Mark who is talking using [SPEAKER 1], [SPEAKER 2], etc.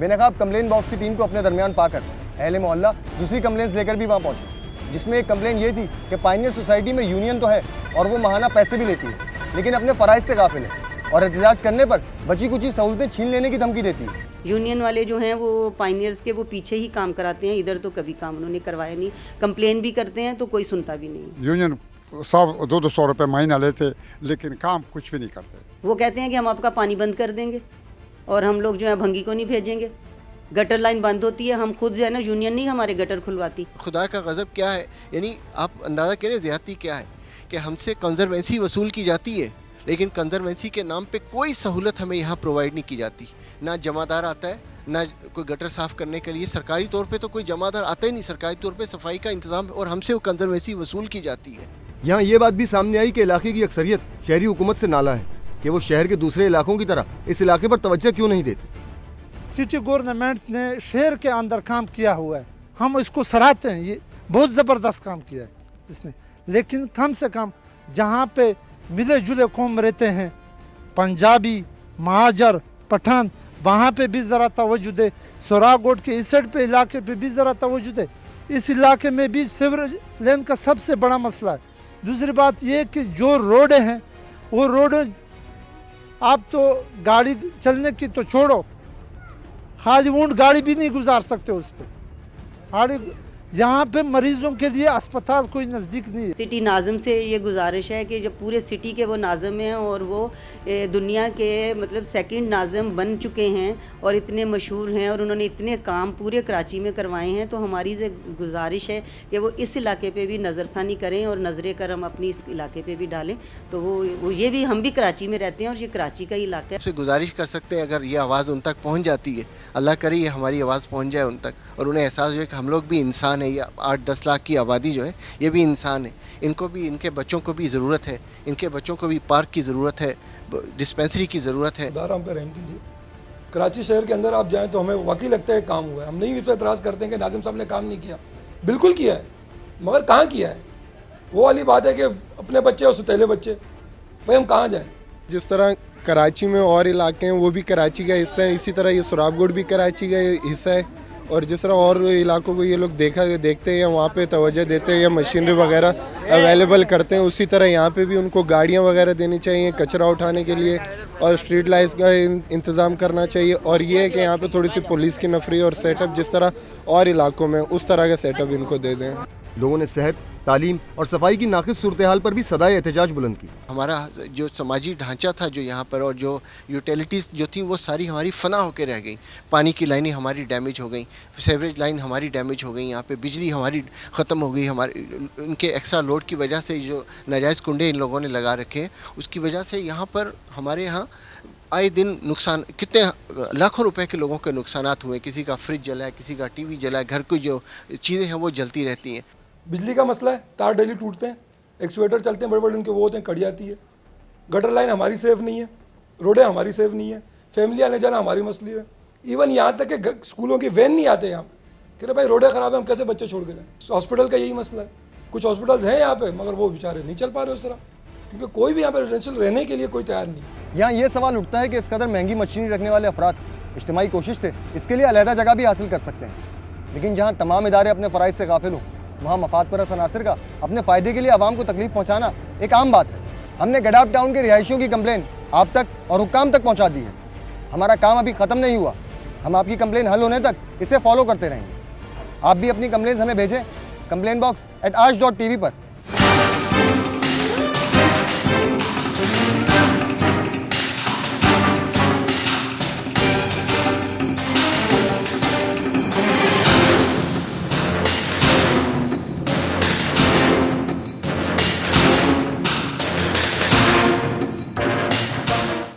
[SPEAKER 1] मैंने कहा complain box की टीम को अपने दरमियान पाकर अहले मोहल्ला दूसरी कंप्लेंट्स लेकर भी वहाँ पहुँचे, जिसमें एक कंप्लेन ये थी कि पायनियर सोसाइटी में यूनियन तो है और वो माहाना पैसे भी लेती है, लेकिन अपने फ़राइज़ से गाफिल है और एहतजाज करने पर बची कुछ सहूलतें छीन लेने की धमकी देती है।
[SPEAKER 2] यूनियन वाले जो हैं वो पायनियर्स के वो पीछे ही काम कराते हैं, इधर तो कभी काम उन्होंने करवाया नहीं। कंप्लेन भी करते हैं तो कोई सुनता भी नहीं।
[SPEAKER 3] यूनियन 100-200 रुपये महीना लेते लेकिन काम कुछ भी नहीं करते।
[SPEAKER 2] वो कहते हैं कि हम आपका पानी बंद कर देंगे और हम लोग जो है भंगी को नहीं भेजेंगे। गटर लाइन बंद होती है, हम खुद जो है ना, यूनियन नहीं हमारे गटर खुलवाती।
[SPEAKER 4] खुदा का गज़ब क्या है, यानी आप अंदाज़ा करें ज़्यादती क्या है कि हमसे कंजर्वेंसी वसूल की जाती है, लेकिन कंजर्वेंसी के नाम पे कोई सहूलत हमें यहाँ प्रोवाइड नहीं की जाती। ना जमादार आता है, ना कोई गटर साफ़ करने के लिए सरकारी तौर पे तो कोई जमादार आता ही नहीं, सरकारी तौर पे सफाई का इंतज़ाम, और हमसे वो कंजर्वेंसी वसूल की जाती है।
[SPEAKER 1] यहाँ ये बात भी सामने आई कि इलाके की अक्सरियत शहरी हुकूमत से नाला है कि वो शहर के दूसरे इलाकों की तरह इस इलाके पर तवज्जो क्यों नहीं देती।
[SPEAKER 5] सिटी गवर्नमेंट ने शहर के अंदर काम किया हुआ है, हम इसको सराहते हैं, ये बहुत ज़बरदस्त काम किया है इसने, लेकिन कम से कम जहाँ पे मिले जुले कौम रहते हैं, पंजाबी, महाजर, पठान, वहाँ पे भी ज़रा तवज्जो दे। सोरागोट के इस साइड पे इलाके पे भी ज़रा तवज्जो दे। इस इलाके में भी सीवरेज लाइन का सबसे बड़ा मसला है। दूसरी बात ये कि जो रोडें हैं वो रोडें आप तो गाड़ी चलने की तो छोड़ो, खाली ऊँट गाड़ी भी नहीं गुजार सकते उस पर। गाड़ी यहाँ पे मरीजों के लिए अस्पताल कोई नज़दीक नहीं है।
[SPEAKER 2] सिटी नाज़म से ये गुजारिश है कि जब पूरे सिटी के वो नाज़म हैं और वो दुनिया के मतलब सेकंड नाज़म बन चुके हैं और इतने मशहूर हैं और उन्होंने इतने काम पूरे कराची में करवाए हैं, तो हमारी से गुजारिश है कि वो इस इलाके पे भी नज़रसानी करें और नज़र करम अपनी इस इलाके पे भी डालें। तो वो ये भी, हम भी कराची में रहते हैं और ये कराची का इलाका है।
[SPEAKER 4] उससे गुजारिश कर सकते हैं अगर ये आवाज़ उन तक पहुँच जाती है, अल्लाह करे ये हमारी आवाज़ पहुँच जाए उन तक और उन्हें एहसास हो कि हम लोग भी इंसान है, ये 8-10 लाख की आबादी जो है ये भी इंसान है, इनको भी, इनके बच्चों को भी ज़रूरत है, इनके बच्चों को भी पार्क की ज़रूरत है, डिस्पेंसरी की ज़रूरत है।
[SPEAKER 6] खुदा हम पे रहम कीजिए। कराची शहर के अंदर आप जाएं तो हमें वाकई लगता है काम हुआ है। हम नहीं इस पर एतराज़ करते हैं कि नाज़िम साहब ने काम नहीं किया, बिल्कुल किया है, मगर कहाँ किया है। वो वाली बात है कि अपने बच्चे और सतीले बच्चे, भाई हम कहाँ जाएँ।
[SPEAKER 7] जिस तरह कराची में और इलाके हैं वो भी कराची का हिस्सा है, इसी तरह ये सुराबगढ़ भी कराची का हिस्सा है। और जिस तरह और इलाकों को ये लोग देखते हैं या वहाँ पे तवज्जो देते हैं या मशीनरी वगैरह अवेलेबल करते हैं, उसी तरह यहाँ पे भी उनको गाड़ियाँ वगैरह देनी चाहिए कचरा उठाने के लिए और स्ट्रीट लाइट्स का इंतज़ाम करना चाहिए। और ये है कि यहाँ पे थोड़ी सी पुलिस की नफरी और सेटअप जिस तरह और इलाकों में उस तरह का सेटअप इनको दे दें।
[SPEAKER 1] लोगों ने सेहत, तालीम और सफाई की नाक़िस सूरत हाल पर भी सदाए एहतजाज बुलंद की।
[SPEAKER 4] हमारा जो समाजी ढांचा था जो यहाँ पर और जो यूटिलिटीज़ जो थी वो सारी हमारी फना होकर रह गई। पानी की लाइनें हमारी डैमेज हो गई, सीवरेज लाइन हमारी डैमेज हो गई, यहाँ पे बिजली हमारी ख़त्म हो गई। हमारे उनके एक्स्ट्रा लोड की वजह से जो नाजायज़ कुंडे इन लोगों ने लगा रखे हैं उसकी वजह से यहाँ पर हमारे यहाँ आए दिन नुकसान, कितने लाखों रुपए के लोगों के नुकसानात हुए। किसी का फ्रिज जला है, किसी का टीवी जला है, घर की जो चीज़ें हैं वो जलती रहती हैं।
[SPEAKER 6] बिजली का मसला है, तार डेली टूटते हैं, एक्सवेटर चलते हैं बड़े बड़े, उनके वो होते हैं, कट जाती है। गटर लाइन हमारी सेफ़ नहीं है, रोडें हमारी सेफ़ नहीं है, फैमिली आने जाना हमारी मसली है। इवन यहाँ तक कि स्कूलों की वैन नहीं आते यहाँ पे, कि भाई रोडें ख़राब है, हम कैसे बच्चे छोड़ के जाएँ। हॉस्पिटल का यही मसला है। कुछ हॉस्पिटल्स हैं यहाँ पे मगर वो बेचारे नहीं चल पा रहे उस तरह, क्योंकि कोई भी यहाँ पे रेजिडेंशियल रहने के लिए कोई तैयार नहीं।
[SPEAKER 1] यहाँ ये सवाल उठता है कि इस कदर महंगी मशीनरी रखने वाले अफराद इज्तिमाई कोशिश से इसके लिए अलहदा जगह भी हासिल कर सकते हैं, लेकिन जहाँ तमाम इदारे अपने फ़राइज़ से गाफिल हों वहाँ मफाद परस्त अनासिर का अपने फ़ायदे के लिए आवाम को तकलीफ पहुँचाना एक आम बात है। हमने गडाफ टाउन के रिहायशियों की कंप्लेन आप तक और हुक्काम तक पहुँचा दी है। हमारा काम अभी ख़त्म नहीं हुआ, हम आपकी कंप्लेन हल होने तक इसे फॉलो करते रहेंगे। आप भी अपनी कंप्लेन हमें भेजें कंप्लेन बॉक्स @ash.tv पर।